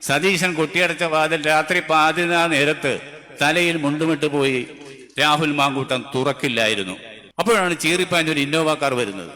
സതീശൻ കൊട്ടിയടച്ച വാതിൽ രാത്രി 11 നേരത്ത് തലയിൽ മുണ്ടുമിട്ട് പോയി രാഹുൽ മാങ്കൂട്ടം തുറക്കില്ലായിരുന്നു. അപ്പോഴാണ് ചീറിപ്പാഞ്ഞൊരു ഇന്നോവ കാർ വരുന്നത്.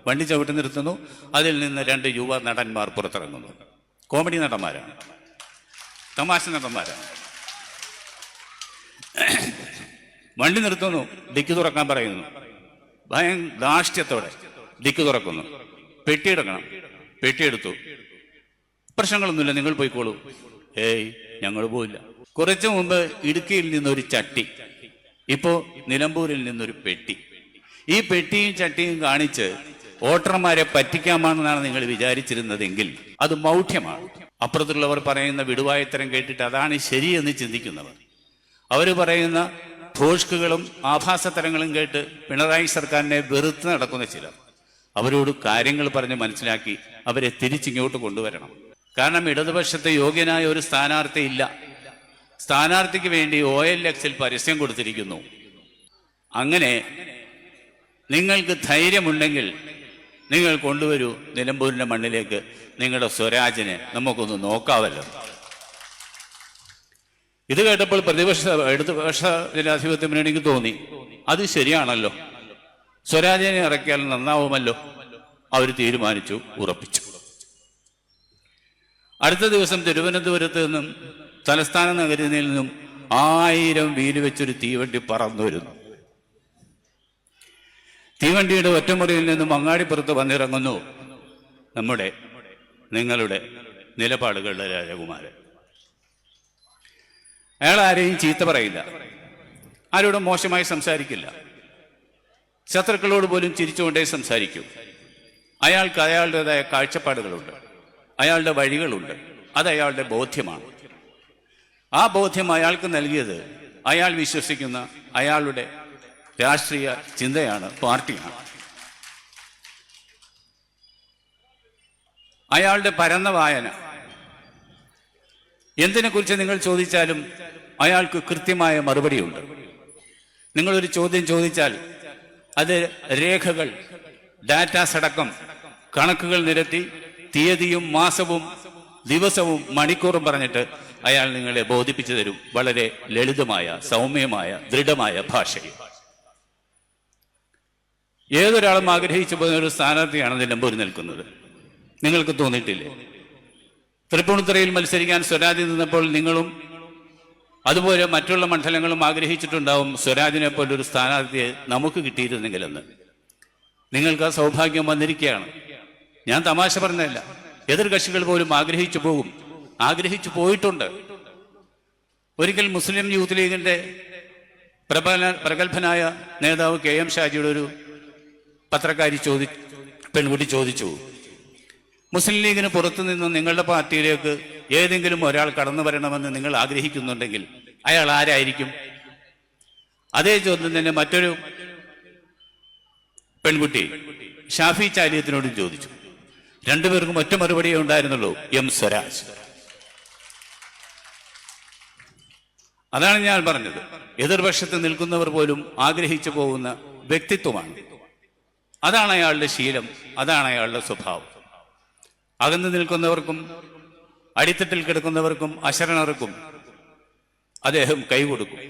വണ്ടി ചവിട്ടി നിർത്തുന്നു. അതിൽ നിന്ന് 2 യുവ നടന്മാർ പുറത്തിറങ്ങുന്നു. കോമഡി നടന്മാരാണ്, തമാശ നടന്മാരാണ്. വണ്ടി നിർത്തുന്നു, ഡിക്കി തുറക്കാൻ പറയുന്നു. ധാർഷ്ട്യത്തോടെ ഡിക്കി തുറക്കുന്നു. പെട്ടിയെടുക്കണം. പെട്ടിയെടുത്തു. പ്രശ്നങ്ങളൊന്നുമില്ല, നിങ്ങൾ പോയിക്കോളൂ. ഏയ്, ഞങ്ങൾ പോയില്ല. കുറച്ചു മുമ്പ് ഇടുക്കിയിൽ നിന്നൊരു ചട്ടി, ഇപ്പോ നിലമ്പൂരിൽ നിന്നൊരു പെട്ടി. ഈ പെട്ടിയും ചട്ടിയും കാണിച്ച് വോട്ടർമാരെ പറ്റിക്കാമെന്നാണ് നിങ്ങൾ വിചാരിച്ചിരുന്നതെങ്കിൽ അത് മൗഢ്യമാണ്. അപ്പുറത്തുള്ളവർ പറയുന്ന വിടുവായത്തരം കേട്ടിട്ട് അതാണ് ശരിയെന്ന് ചിന്തിക്കുന്നവർ, അവർ പറയുന്ന ഭോഷ്കുകളും ആഭാസത്തരങ്ങളും കേട്ട് പിണറായി സർക്കാരിനെ വെറുത്ത് നടക്കുന്ന ചിലർ, അവരോട് കാര്യങ്ങൾ പറഞ്ഞ് മനസ്സിലാക്കി അവരെ തിരിച്ചിങ്ങോട്ട് കൊണ്ടുവരണം. കാരണം ഇടതുപക്ഷത്തെ യോഗ്യനായ ഒരു സ്ഥാനാർത്ഥി ഇല്ല. സ്ഥാനാർത്ഥിക്ക് വേണ്ടി OLX-ൽ പരസ്യം കൊടുത്തിരിക്കുന്നു. അങ്ങനെ നിങ്ങൾക്ക് ധൈര്യമുണ്ടെങ്കിൽ നിങ്ങൾ കൊണ്ടുവരൂ നിലമ്പൂരിന്റെ മണ്ണിലേക്ക് നിങ്ങളുടെ സ്വരാജിനെ, നമുക്കൊന്ന് നോക്കാവല്ലോ. ഇത് കേട്ടപ്പോൾ ഇടതുപക്ഷ ജനാധിപത്യ മുന്നണിക്ക് തോന്നി, അത് ശരിയാണല്ലോ, സ്വരാജിനെ ഇറക്കിയാൽ നന്നാവുമല്ലോ. അവർ തീരുമാനിച്ചു, ഉറപ്പിച്ചു. അടുത്ത ദിവസം തിരുവനന്തപുരത്ത് നിന്നും തലസ്ഥാന നഗരിയിൽ നിന്നും 1000 വീല് വെച്ചൊരു തീവണ്ടി പറന്നു വരുന്നു. തീവണ്ടിയുടെ ഒറ്റമുറിയിൽ നിന്നും അങ്ങാടിപ്പുറത്ത് വന്നിറങ്ങുന്നു നിങ്ങളുടെ നിലപാടുകളുടെ രാജകുമാരൻ. അയാൾ ആരെയും ചീത്ത പറയില്ല, ആരോടും മോശമായി സംസാരിക്കില്ല, ശത്രുക്കളോട് പോലും ചിരിച്ചുകൊണ്ടേ സംസാരിക്കും. അയാൾക്ക് അയാളുടേതായ കാഴ്ചപ്പാടുകളുണ്ട്, അയാളുടെ വഴികളുണ്ട്, അത് അയാളുടെ ബോധ്യമാണ്. ആ ബോധ്യം അയാൾക്ക് നൽകിയത് അയാൾ വിശ്വസിക്കുന്ന അയാളുടെ രാഷ്ട്രീയ ചിന്തയാണ്, പാർട്ടിയാണ്. അയാളുടെ പരന്ന വായന. എന്തിനെക്കുറിച്ച് നിങ്ങൾ ചോദിച്ചാലും അയാൾക്ക് കൃത്യമായ മറുപടിയുണ്ട്. നിങ്ങളൊരു ചോദ്യം ചോദിച്ചാൽ അത് രേഖകൾ, ഡാറ്റാസ് അടക്കം കണക്കുകൾ നിരത്തി തീയതിയും മാസവും ദിവസവും മണിക്കൂറും പറഞ്ഞിട്ട് അയാൾ നിങ്ങളെ ബോധിപ്പിച്ചു തരും, വളരെ ലളിതമായ, സൗമ്യമായ, ദൃഢമായ ഭാഷയിൽ. ഏതൊരാളും ആഗ്രഹിച്ചു പോകുന്ന ഒരു സ്ഥാനാർത്ഥിയാണ് നിലമ്പൂരിൽ നിൽക്കുന്നത്. നിങ്ങൾക്ക് തോന്നിയിട്ടില്ലേ? തൃപ്പൂണിത്തുറയിൽ മത്സരിക്കാൻ സ്വരാജ് നിന്നപ്പോൾ നിങ്ങളും അതുപോലെ മറ്റുള്ള മണ്ഡലങ്ങളും ആഗ്രഹിച്ചിട്ടുണ്ടാവും സ്വരാജിനെ പോലൊരു സ്ഥാനാർത്ഥിയെ നമുക്ക് കിട്ടിയിരുന്നെങ്കിലെന്ന്. നിങ്ങൾക്ക് ആ സൗഭാഗ്യം വന്നിരിക്കുകയാണ്. ഞാൻ തമാശ പറഞ്ഞതല്ല, എതിർ കക്ഷികൾ പോലും ആഗ്രഹിച്ചു പോകും, ആഗ്രഹിച്ചു പോയിട്ടുണ്ട്. ഒരിക്കൽ മുസ്ലിം യൂത്ത് ലീഗിന്റെ പ്രഗത്ഭനായ നേതാവ് KM ഷാജിയുടെ ഒരു പത്രക്കാരി പെൺകുട്ടി ചോദിച്ചു, മുസ്ലിം ലീഗിന് പുറത്തു നിന്ന് നിങ്ങളുടെ പാർട്ടിയിലേക്ക് ഏതെങ്കിലും ഒരാൾ കടന്നു വരണമെന്ന് നിങ്ങൾ ആഗ്രഹിക്കുന്നുണ്ടെങ്കിൽ അയാൾ ആരായിരിക്കും? അതേ ചോദ്യം തന്നെ മറ്റൊരു പെൺകുട്ടി ഷാഫി ചാലിയത്തിനോടും ചോദിച്ചു. രണ്ടുപേർക്കും ഒറ്റ മറുപടിയേ ഉണ്ടായിരുന്നുള്ളൂ, M സ്വരാജ്. അതാണ് ഞാൻ പറഞ്ഞത്, എതിർപക്ഷത്ത് നിൽക്കുന്നവർ പോലും ആഗ്രഹിച്ചു പോകുന്ന വ്യക്തിത്വമാണ്. അതാണ് അയാളുടെ ശീലം, അതാണ് അയാളുടെ സ്വഭാവം. അകന്നു നിൽക്കുന്നവർക്കും അടിത്തട്ടിൽ കിടക്കുന്നവർക്കും അശരണർക്കും അദ്ദേഹം കൈകൊടുക്കും.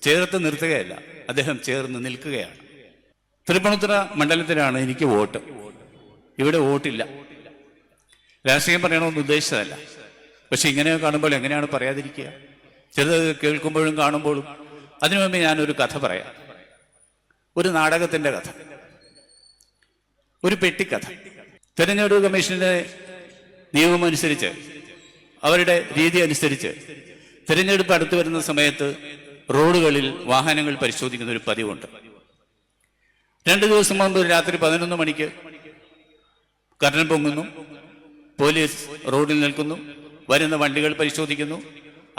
ചേർത്ത് നിർത്തുകയല്ല, അദ്ദേഹം ചേർന്ന് നിൽക്കുകയാണ്. തൃപ്പൂണിത്തുറ മണ്ഡലത്തിലാണ് എനിക്ക് വോട്ട്. ഇവിടെ വോട്ടില്ല. രാഷ്ട്രീയം പറയണമെന്ന് ഉദ്ദേശിച്ചതല്ല, പക്ഷെ ഇങ്ങനെ കാണുമ്പോൾ എങ്ങനെയാണ് പറയാതിരിക്കുക? ചിലത് കേൾക്കുമ്പോഴും കാണുമ്പോഴും. അതിനു മുമ്പ് ഞാനൊരു കഥ പറയാം, ഒരു നാടകത്തിന്റെ കഥ, ഒരു പെട്ടിക്കഥ. തെരഞ്ഞെടുപ്പ് കമ്മീഷന്റെ നിയമം അനുസരിച്ച്, അവരുടെ രീതി അനുസരിച്ച് തെരഞ്ഞെടുപ്പ് അടുത്തു വരുന്ന സമയത്ത് റോഡുകളിൽ വാഹനങ്ങൾ പരിശോധിക്കുന്ന ഒരു പതിവുണ്ട്. 2 ദിവസം മുമ്പ് രാത്രി 11 മണിക്ക് കർട്ടൻ പൊങ്ങുന്നു, പോലീസ് റോഡിൽ നിൽക്കുന്നു, വരുന്ന വണ്ടികൾ പരിശോധിക്കുന്നു.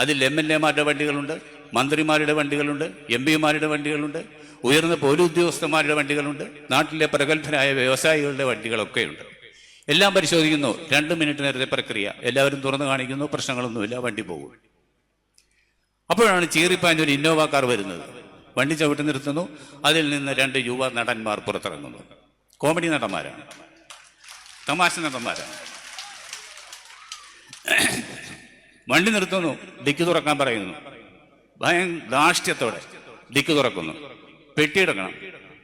അതിൽ MLA-മാരുടെ വണ്ടികളുണ്ട്, മന്ത്രിമാരുടെ വണ്ടികളുണ്ട്, MP-മാരുടെ വണ്ടികളുണ്ട്, ഉയർന്ന പോലീസ് ഉദ്യോഗസ്ഥന്മാരുടെ വണ്ടികളുണ്ട്, നാട്ടിലെ പ്രഗത്ഭരായ വ്യവസായികളുടെ വണ്ടികളൊക്കെയുണ്ട്. എല്ലാം പരിശോധിക്കുന്നു. 2 മിനിറ്റ് നേരത്തെ പ്രക്രിയ. എല്ലാവരും തുറന്നു കാണിക്കുന്നു, പ്രശ്നങ്ങളൊന്നുമില്ല, വണ്ടി പോകും. അപ്പോഴാണ് ചീറിപ്പാഞ്ഞൊരു ഇന്നോവ കാർ വരുന്നത്. വണ്ടി ചവിട്ടി നിർത്തുന്നു. അതിൽ നിന്ന് 2 യുവ നടന്മാർ പുറത്തിറങ്ങുന്നു. കോമഡി നടന്മാരാണ്, തമാശ നടന്മാരാണ്. വണ്ടി നിർത്തുന്നു, ഡിക്കി തുറക്കാൻ പറയുന്നു. ധാർഷ്ട്യത്തോടെ ഡിക്കി തുറക്കുന്നു. പെട്ടി എടുക്കണം,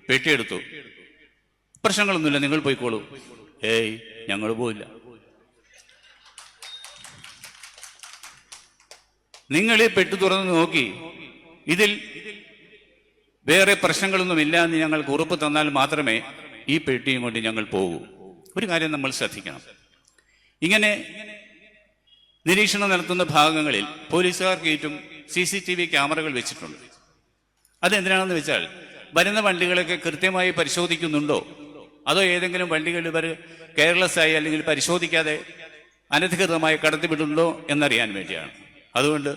പെട്ടി എടുത്തു. പ്രശ്നങ്ങളൊന്നുമില്ല, നിങ്ങൾ പോയിക്കോളൂ. ഏയ്, ഞങ്ങൾ പോയില്ല. നിങ്ങൾ ഈ പെട്ടി തുറന്ന് നോക്കി ഇതിൽ വേറെ പ്രശ്നങ്ങളൊന്നുമില്ല എന്ന് ഞങ്ങൾക്ക് ഉറപ്പ് തന്നാൽ മാത്രമേ ഈ പെട്ടിയും കൊണ്ട് ഞങ്ങൾ പോകൂ. ഒരു കാര്യം നമ്മൾ ശ്രദ്ധിക്കണം. ഇങ്ങനെ നിരീക്ഷണം നടത്തുന്ന ഭാഗങ്ങളിൽ പോലീസുകാർക്ക് ചുറ്റും CCTV ക്യാമറകൾ വെച്ചിട്ടുണ്ട്. അതെന്തിനാണെന്ന് വെച്ചാൽ വരുന്ന വണ്ടികളൊക്കെ കൃത്യമായി പരിശോധിക്കുന്നുണ്ടോ, അതോ ഏതെങ്കിലും വണ്ടികൾ ഇവർ കെയർലെസ് ആയി അല്ലെങ്കിൽ പരിശോധിക്കാതെ അനധികൃതമായി കടത്തിവിടുന്നുണ്ടോ എന്നറിയാൻ വേണ്ടിയാണ്. അതുകൊണ്ട്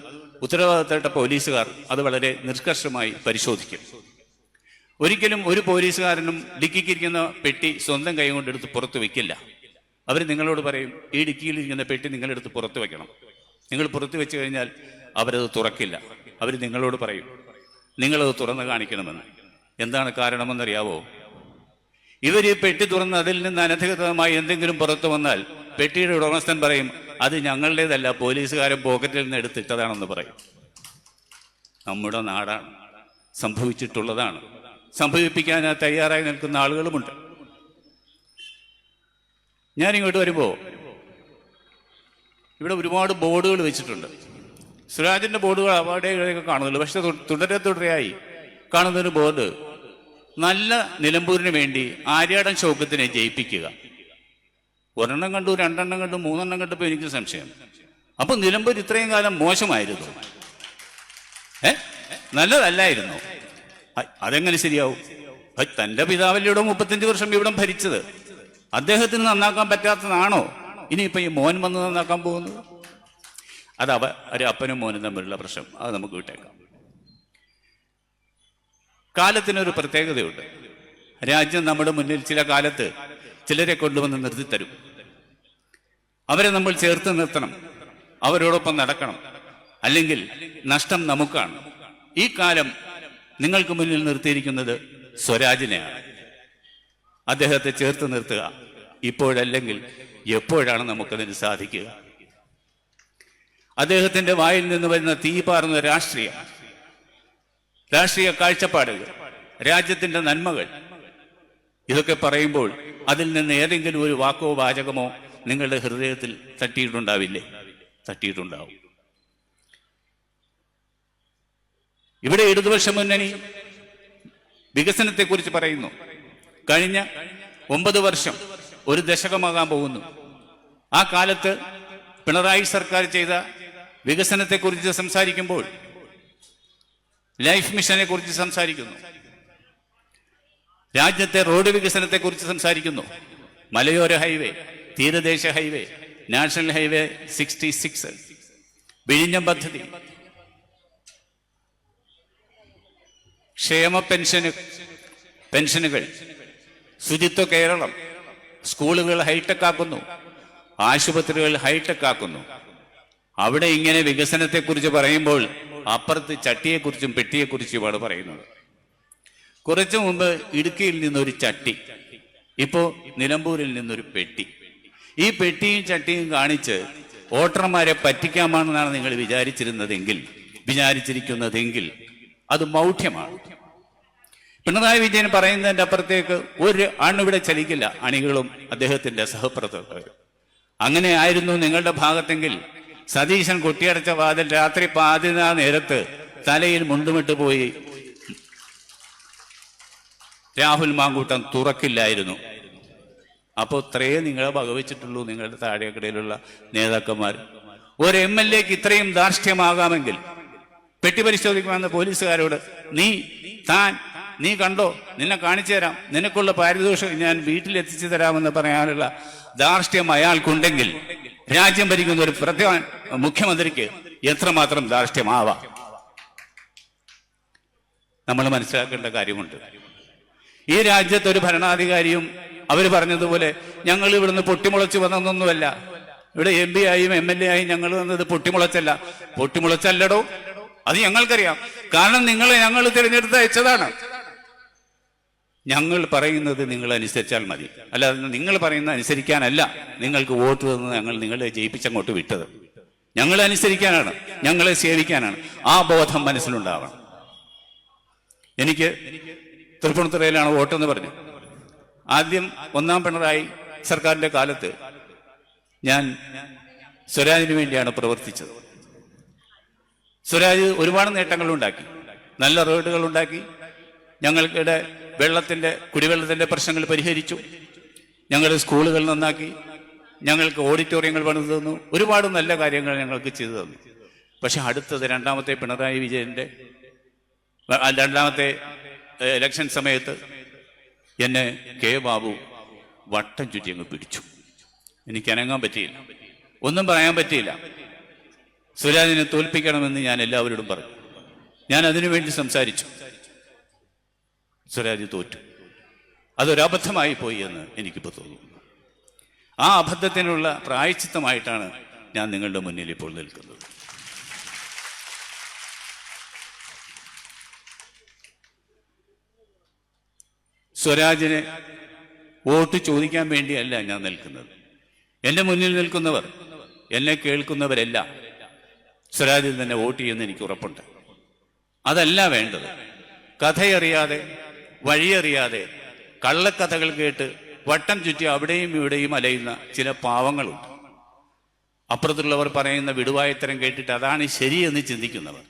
ഉത്തരവാദിത്തപ്പെട്ട പോലീസുകാർ അത് വളരെ നിഷ്കർഷമായി പരിശോധിക്കും. ഒരിക്കലും ഒരു പോലീസുകാരനും ഡിക്കിക്കിരിക്കുന്ന പെട്ടി സ്വന്തം കൈ കൊണ്ടെടുത്ത് പുറത്തു വെക്കില്ല. അവർ നിങ്ങളോട് പറയും, ഈ ഡിക്കിയിലിരിക്കുന്ന പെട്ടി നിങ്ങളെടുത്ത് പുറത്തു വെക്കണം. നിങ്ങൾ പുറത്തു വെച്ച് കഴിഞ്ഞാൽ അവരത് തുറക്കില്ല. അവർ നിങ്ങളോട് പറയും, നിങ്ങളത് തുറന്ന് കാണിക്കണമെന്ന്. എന്താണ് കാരണമെന്നറിയാവോ? ഇവർ ഈ പെട്ടി തുറന്ന് അതിൽ നിന്ന് അനധികൃതമായി എന്തെങ്കിലും പുറത്തു വന്നാൽ പെട്ടിയുടെ ഉടമസ്ഥൻ പറയും, അത് ഞങ്ങളുടേതല്ല, പോലീസുകാരൻ പോക്കറ്റിൽ നിന്ന് എടുത്തിട്ടതാണെന്ന് പറയും. നമ്മുടെ നാടാണ്, സംഭവിച്ചിട്ടുള്ളതാണ്. സംഭവിപ്പിക്കാൻ തയ്യാറായി നിൽക്കുന്ന ആളുകളുമുണ്ട്. ഞാനിങ്ങോട്ട് വരുമ്പോൾ ഇവിടെ ഒരുപാട് ബോർഡുകൾ വെച്ചിട്ടുണ്ട്. സുരാജിന്റെ ബോർഡുകൾ അവിടെയൊക്കെ കാണുന്നുള്ളൂ. പക്ഷെ തുടരെയായി കാണുന്നൊരു ബോർഡ്, നല്ല നിലമ്പൂരിന് വേണ്ടി ആര്യാടൻ ഷൗക്കത്തിനെ ജയിപ്പിക്കുക. ഒരെണ്ണം കണ്ടു, രണ്ടെണ്ണം കണ്ടു, മൂന്നെണ്ണം കണ്ടപ്പോൾ എനിക്ക് സംശയം. അപ്പൊ നിലമ്പൂർ ഇത്രയും കാലം മോശമായിരുന്നു, നല്ലതല്ലായിരുന്നു. അതെങ്ങനെ ശരിയാവും? തന്റെ പിതാവല്ലേ ഇവിടെ 35 വർഷം ഇവിടെ ഭരിച്ചത്. അദ്ദേഹത്തിന് നന്നാക്കാൻ പറ്റാത്തതാണോ ഇനിയിപ്പോ ഈ മോൻ വന്ന് നന്നാക്കാൻ പോകുന്നത്? അത് ഒരു അപ്പനും മോനും തമ്മിലുള്ള പ്രശ്നം, അത് നമുക്ക് വിട്ടേക്കാം. കാലത്തിനൊരു പ്രത്യേകതയുണ്ട്. രാജ്യം നമ്മുടെ മുന്നിൽ ചില കാലത്ത് ചിലരെ കൊണ്ടുവന്ന് നിർത്തിത്തരും. അവരെ നമ്മൾ ചേർത്ത് നിർത്തണം, അവരോടൊപ്പം നടക്കണം, അല്ലെങ്കിൽ നഷ്ടം നമുക്കാണ്. ഈ കാലം നിങ്ങൾക്ക് മുന്നിൽ നിർത്തിയിരിക്കുന്നത് സ്വരാജിനെയാണ്. അദ്ദേഹത്തെ ചേർത്ത് നിർത്തുക. ഇപ്പോഴല്ലെങ്കിൽ എപ്പോഴാണ് നമുക്കതിന് സാധിക്കുക? അദ്ദേഹത്തിന്റെ വായിൽ നിന്ന് വരുന്ന തീപാറുന്ന രാഷ്ട്രീയ കാഴ്ചപ്പാടുകൾ, രാജ്യത്തിന്റെ നന്മകൾ, ഇതൊക്കെ പറയുമ്പോൾ അതിൽ നിന്ന് ഏതെങ്കിലും ഒരു വാക്കോ വാചകമോ നിങ്ങളുടെ ഹൃദയത്തിൽ തട്ടിയിട്ടുണ്ടാവില്ലേ? തട്ടിയിട്ടുണ്ടാവും. ഇവിടെ ഇടതുപക്ഷ മുന്നണി വികസനത്തെക്കുറിച്ച് പറയുന്നു. കഴിഞ്ഞ 9 വർഷം, ഒരു ദശകമാകാൻ പോകുന്നു. ആ കാലത്ത് പിണറായി സർക്കാർ ചെയ്ത വികസനത്തെക്കുറിച്ച് സംസാരിക്കുമ്പോൾ ലൈഫ് മിഷനെ കുറിച്ച് സംസാരിക്കുന്നു, രാജ്യത്തെ റോഡ് വികസനത്തെക്കുറിച്ച് സംസാരിക്കുന്നു. മലയോര ഹൈവേ, തീരദേശ ഹൈവേ, നാഷണൽ ഹൈവേ 66, വിഴിഞ്ഞം പദ്ധതി, ക്ഷേമ പെൻഷനുകൾ, ശുചിത്വ കേരളം, സ്കൂളുകൾ ഹൈടെക് ആക്കുന്നു, ആശുപത്രികൾ ഹൈടെക് ആക്കുന്നു. അവിടെ ഇങ്ങനെ വികസനത്തെക്കുറിച്ച് പറയുമ്പോൾ അപ്പുറത്ത് ചട്ടിയെക്കുറിച്ചും പെട്ടിയെക്കുറിച്ചുമാണ് പറയുന്നത്. കുറച്ചു മുമ്പ് ഇടുക്കിയിൽ നിന്നൊരു ചട്ടി, ഇപ്പോ നിലമ്പൂരിൽ നിന്നൊരു പെട്ടി. ഈ പെട്ടിയും ചട്ടിയും കാണിച്ച് വോട്ടർമാരെ പറ്റിക്കാമെന്നാണ് നിങ്ങൾ വിചാരിച്ചിരിക്കുന്നതെങ്കിൽ അത് മൗഢ്യമാണ്. പിണറായി വിജയൻ പറയുന്നതിന്റെ അപ്പുറത്തേക്ക് ഒരു അണിവിടെ ചലിക്കില്ല, അണികളും അദ്ദേഹത്തിന്റെ സഹപ്രവർത്തകരും. അങ്ങനെ ആയിരുന്നു നിങ്ങളുടെ ഭാഗത്തെങ്കിൽ സതീശൻ കൊട്ടിയടച്ച വാതിൽ രാത്രി 11 നേരത്ത് തലയിൽ മുണ്ടുമിട്ട് പോയി രാഹുൽ മാങ്കൂട്ടം തുറക്കില്ലായിരുന്നു. അപ്പോൾ ഇത്രയേ നിങ്ങളെ വകവെച്ചിട്ടുള്ളൂ നിങ്ങളുടെ താഴേക്കടയിലുള്ള നേതാക്കന്മാർ. ഒരു MLAക്ക് ഇത്രയും ധാർഷ്ട്യമാകാമെങ്കിൽ പെട്ടി പരിശോധിക്കുമെന്ന് പോലീസുകാരോട് നീ കണ്ടോ, നിന്നെ കാണിച്ചു തരാം, നിനക്കുള്ള പാരിതോഷികം ഞാൻ വീട്ടിലെത്തിച്ചു തരാമെന്ന് പറയാനുള്ള ധാർഷ്ട്യം അയാൾക്കുണ്ടെങ്കിൽ രാജ്യം ഭരിക്കുന്ന ഒരു മുഖ്യമന്ത്രിക്ക് എത്രമാത്രം ധാർഷ്ട്യമാവാം നമ്മൾ മനസ്സിലാക്കേണ്ട കാര്യമുണ്ട്. ഈ രാജ്യത്ത് ഒരു ഭരണാധികാരിയും അവർ പറഞ്ഞതുപോലെ ഞങ്ങൾ ഇവിടുന്ന് പൊട്ടിമുളച്ച് വന്നതൊന്നുമല്ല, ഇവിടെ MP ആയും MLA ആയും ഞങ്ങൾ വന്നത് പൊട്ടിമുളച്ചല്ലടോ, അത് ഞങ്ങൾക്കറിയാം. കാരണം ഞങ്ങൾ തിരഞ്ഞെടുത്ത് അയച്ചതാണ്. ഞങ്ങൾ പറയുന്നത് നിങ്ങൾ അനുസരിച്ചാൽ മതി, അല്ലാതെ നിങ്ങൾ പറയുന്നത് അനുസരിക്കാനല്ല നിങ്ങൾക്ക് വോട്ട് തന്ന് ഞങ്ങൾ നിങ്ങളെ ജയിപ്പിച്ചങ്ങോട്ട് വിട്ടത്. ഞങ്ങളെ അനുസരിക്കാനാണ്, ഞങ്ങളെ സേവിക്കാനാണ്. ആ ബോധം മനസ്സിലുണ്ടാവണം. എനിക്ക് തൃപ്പൂണിത്തുറയിലാണ് വോട്ടെന്ന് പറഞ്ഞു. ആദ്യം ഒന്നാം പിണറായി സർക്കാരിന്റെ കാലത്ത് ഞാൻ സ്വരാജിന് വേണ്ടിയാണ് പ്രവർത്തിച്ചത്. സ്വരാജ് ഒരുപാട് നേട്ടങ്ങൾ ഉണ്ടാക്കി, നല്ല റോഡുകൾ ഉണ്ടാക്കി, ഞങ്ങൾക്കിടെ കുടിവെള്ളത്തിന്റെ പ്രശ്നങ്ങൾ പരിഹരിച്ചു, ഞങ്ങളുടെ സ്കൂളുകൾ നന്നാക്കി, ഞങ്ങൾക്ക് ഓഡിറ്റോറിയങ്ങൾ പണിതു തന്നു, ഒരുപാട് നല്ല കാര്യങ്ങൾ ഞങ്ങൾക്ക് ചെയ്തു തന്നു. പക്ഷെ അടുത്തത് രണ്ടാമത്തെ പിണറായി വിജയന്റെ രണ്ടാമത്തെ ഇലക്ഷൻ സമയത്ത് എന്നെ കെ ബാബു വട്ടം ചുറ്റി അങ്ങ് പിടിച്ചു. എനിക്ക് അനങ്ങാൻ പറ്റിയില്ല, ഒന്നും പറയാൻ പറ്റിയില്ല. സ്വരാജിനെ തോൽപ്പിക്കണമെന്ന് ഞാൻ എല്ലാവരോടും പറഞ്ഞു. ഞാൻ അതിനുവേണ്ടി സംസാരിച്ചു. സ്വരാജ് തോറ്റു. അതൊരബദ്ധമായി പോയി എന്ന് എനിക്കിപ്പോൾ തോന്നുന്നു. ആ അബദ്ധത്തിനുള്ള പ്രായശ്ചിത്തമായിട്ടാണ് ഞാൻ നിങ്ങളുടെ മുന്നിൽ ഇപ്പോൾ നിൽക്കുന്നത്. സ്വരാജിനെ വോട്ട് ചോദിക്കാൻ വേണ്ടിയല്ല ഞാൻ നിൽക്കുന്നത്. എൻ്റെ മുന്നിൽ നിൽക്കുന്നവർ, എന്നെ കേൾക്കുന്നവരെല്ലാം സ്വരാജിൽ തന്നെ വോട്ട് ചെയ്യുമെന്ന് എനിക്ക് ഉറപ്പുണ്ട്. അതല്ല വേണ്ടത്. കഥയറിയാതെ, വഴിയറിയാതെ, കള്ളക്കഥകൾ കേട്ട് വട്ടം ചുറ്റി അവിടെയും ഇവിടെയും അലയുന്ന ചില പാവങ്ങളുണ്ട്. അപ്പുറത്തുള്ളവർ പറയുന്ന വിടുവായത്തരം കേട്ടിട്ട് അതാണ് ശരിയെന്ന് ചിന്തിക്കുന്നവർ,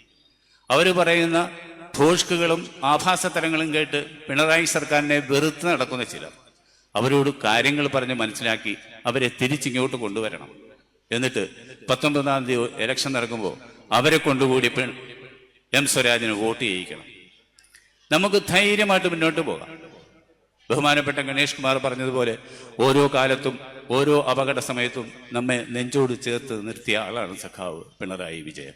അവർ പറയുന്ന ഭോഷ്കുകളും ആഭാസത്തരങ്ങളും കേട്ട് പിണറായി സർക്കാരിനെ വെറുത്ത് നടക്കുന്ന ചിലർ, അവരോട് കാര്യങ്ങൾ പറഞ്ഞ് മനസ്സിലാക്കി അവരെ തിരിച്ചിങ്ങോട്ട് കൊണ്ടുവരണം. എന്നിട്ട് 19-ാം തീയതി ഇലക്ഷൻ നടക്കുമ്പോൾ അവരെ കൊണ്ടുകൂടി എം സ്വരാജിന് വോട്ട് ചെയ്യിക്കണം. നമുക്ക് ധൈര്യമായിട്ട് മുന്നോട്ട് പോകാം. ബഹുമാനപ്പെട്ട ഗണേഷ് കുമാർ പറഞ്ഞതുപോലെ ഓരോ കാലത്തും ഓരോ അപകട സമയത്തും നമ്മെ നെഞ്ചോട് ചേർത്ത് നിർത്തിയ ആളാണ് സഖാവ് പിണറായി വിജയൻ.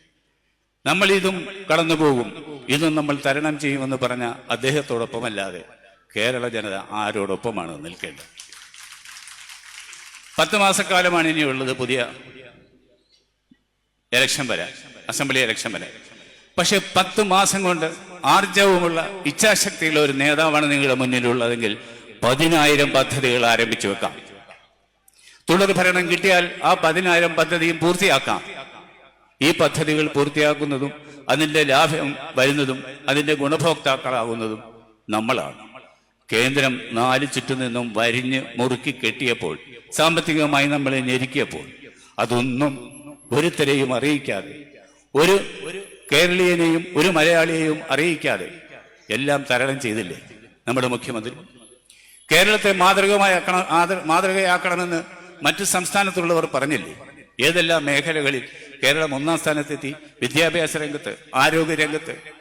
നമ്മൾ ഇതും കടന്നു പോകും, ഇതും നമ്മൾ തരണം ചെയ്യുമെന്ന് പറഞ്ഞ അദ്ദേഹത്തോടൊപ്പമല്ലാതെ കേരള ജനത ആരോടൊപ്പമാണ് നിൽക്കേണ്ടത്? 10 മാസക്കാലമാണ് ഇനിയുള്ളത് പുതിയ ഇലക്ഷൻ വരെ, അസംബ്ലി ഇലക്ഷൻ വരെ. പക്ഷെ 10 മാസം കൊണ്ട് ആർജവുമുള്ള ഇച്ഛാശക്തിയുള്ള ഒരു നേതാവാണ് നിങ്ങളുടെ മുന്നിലുള്ളതെങ്കിൽ 10,000 പദ്ധതികൾ ആരംഭിച്ചു വെക്കാം. തുടർ ഭരണം കിട്ടിയാൽ ആ 10,000 പദ്ധതിയും പൂർത്തിയാക്കാം. ഈ പദ്ധതികൾ പൂർത്തിയാക്കുന്നതും അതിൻ്റെ ലാഭം വരുന്നതും അതിൻ്റെ ഗുണഭോക്താക്കളാകുന്നതും നമ്മളാണ്. കേന്ദ്രം 4 ചുറ്റും നിന്നും വരിഞ്ഞ് മുറുക്കി കെട്ടിയപ്പോൾ, സാമ്പത്തികമായി നമ്മളെ ഞെരുക്കിയപ്പോൾ, അതൊന്നും ഒരുത്തരെയും അറിയിക്കാതെ, ഒരു കേരളീയനെയും ഒരു മലയാളിയെയും അറിയിക്കാതെ എല്ലാം തരണം ചെയ്തില്ലേ നമ്മുടെ മുഖ്യമന്ത്രി? കേരളത്തെ മാതൃകയാക്കണമെന്ന് മറ്റു സംസ്ഥാനത്തുള്ളവർ പറഞ്ഞില്ലേ? ഏതെല്ലാം മേഖലകളിൽ കേരളം 1-ാം സ്ഥാനത്തെത്തി? വിദ്യാഭ്യാസ രംഗത്ത്, ആരോഗ്യ രംഗത്ത്,